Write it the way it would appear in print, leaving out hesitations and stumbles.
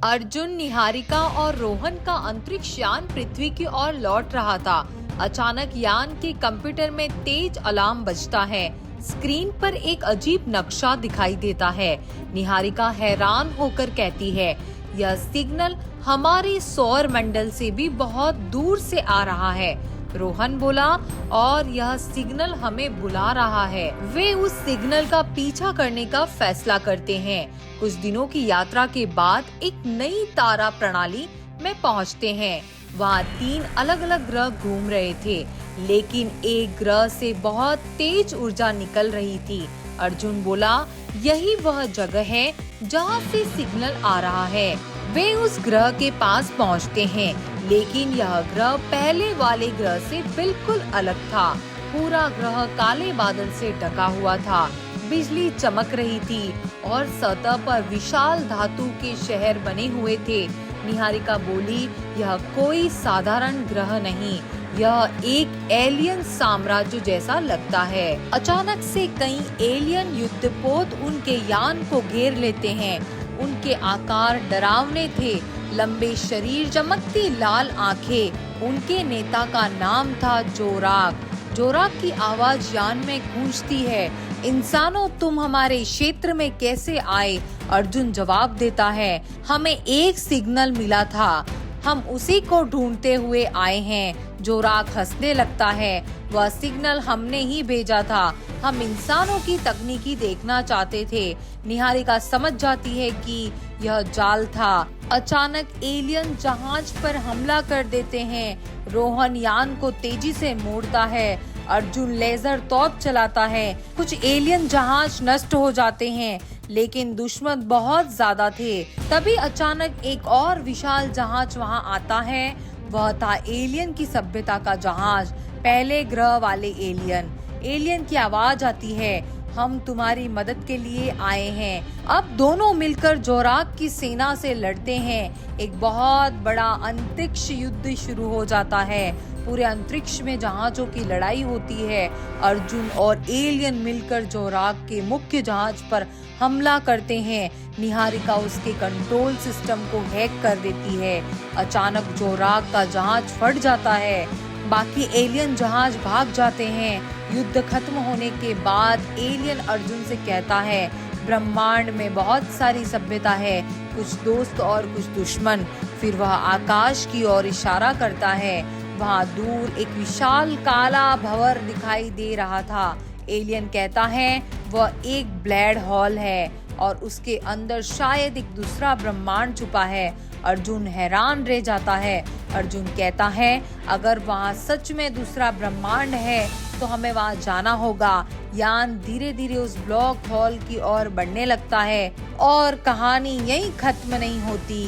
अर्जुन, निहारिका और रोहन का अंतरिक्ष यान पृथ्वी की ओर लौट रहा था। अचानक यान के कंप्यूटर में तेज अलार्म बजता है। स्क्रीन पर एक अजीब नक्शा दिखाई देता है। निहारिका हैरान होकर कहती है, यह सिग्नल हमारे सौर मंडल से भी बहुत दूर से आ रहा है। रोहन बोला, और यह सिग्नल हमें बुला रहा है। वे उस सिग्नल का पीछा करने का फैसला करते हैं। कुछ दिनों की यात्रा के बाद एक नई तारा प्रणाली में पहुंचते हैं। वहाँ 3 अलग अलग ग्रह घूम रहे थे, लेकिन एक ग्रह से बहुत तेज ऊर्जा निकल रही थी। अर्जुन बोला, यही वह जगह है जहाँ से सिग्नल आ रहा है। वे उस ग्रह के पास पहुँचते हैं, लेकिन यह ग्रह पहले वाले ग्रह से बिल्कुल अलग था। पूरा ग्रह काले बादल से ढका हुआ था। बिजली चमक रही थी और सतह पर विशाल धातु के शहर बने हुए थे। निहारिका बोली, यह कोई साधारण ग्रह नहीं, यह एक एलियन साम्राज्य जैसा लगता है। अचानक से कई एलियन युद्धपोत उनके यान को घेर लेते हैं। उनके आकार डरावने थे, लंबे शरीर, चमकती लाल आंखें। उनके नेता का नाम था जोराक। जोराक की आवाज यान में गूंजती है, इंसानों, तुम हमारे क्षेत्र में कैसे आए? अर्जुन जवाब देता है, हमें एक सिग्नल मिला था, हम उसी को ढूंढते हुए आए हैं। जोराक हंसने लगता है, वह सिग्नल हमने ही भेजा था, हम इंसानों की तकनीकी देखना चाहते थे। निहारिका समझ जाती है कि यह जाल था। अचानक एलियन जहाज पर हमला कर देते हैं। रोहन यान को तेजी से मोड़ता है। अर्जुन लेजर तोप चलाता है। कुछ एलियन जहाज नष्ट हो जाते हैं, लेकिन दुश्मन बहुत ज्यादा थे। तभी अचानक एक और विशाल जहाज वहां आता है। वह था एलियन की सभ्यता का जहाज, पहले ग्रह वाले एलियन। एलियन की आवाज आती है, हम तुम्हारी मदद के लिए आए हैं। अब दोनों मिलकर जोराक की सेना से लड़ते हैं। एक बहुत बड़ा अंतरिक्ष युद्ध शुरू हो जाता है। पूरे अंतरिक्ष में जहाजों की लड़ाई होती है। अर्जुन और एलियन मिलकर जोराक के मुख्य जहाज पर हमला करते हैं। निहारिका उसके कंट्रोल सिस्टम को हैक कर देती है। अचानक जोराक का जहाज फट जाता है। बाकी एलियन जहाज भाग जाते हैं। युद्ध खत्म होने के बाद एलियन अर्जुन से कहता है, ब्रह्मांड में बहुत सारी सभ्यता है, कुछ दोस्त और कुछ दुश्मन। फिर वह आकाश की ओर इशारा करता है। वहाँ दूर एक विशाल काला भंवर दिखाई दे रहा था। एलियन कहता है, वह एक ब्लैक होल है और उसके अंदर शायद एक दूसरा ब्रह्मांड छुपा है। अर्जुन हैरान रह जाता है। अर्जुन कहता है, अगर वहाँ सच में दूसरा ब्रह्मांड है तो हमें वहाँ जाना होगा। यान धीरे धीरे उस ब्लैक होल की ओर बढ़ने लगता है और कहानी यहीं खत्म नहीं होती।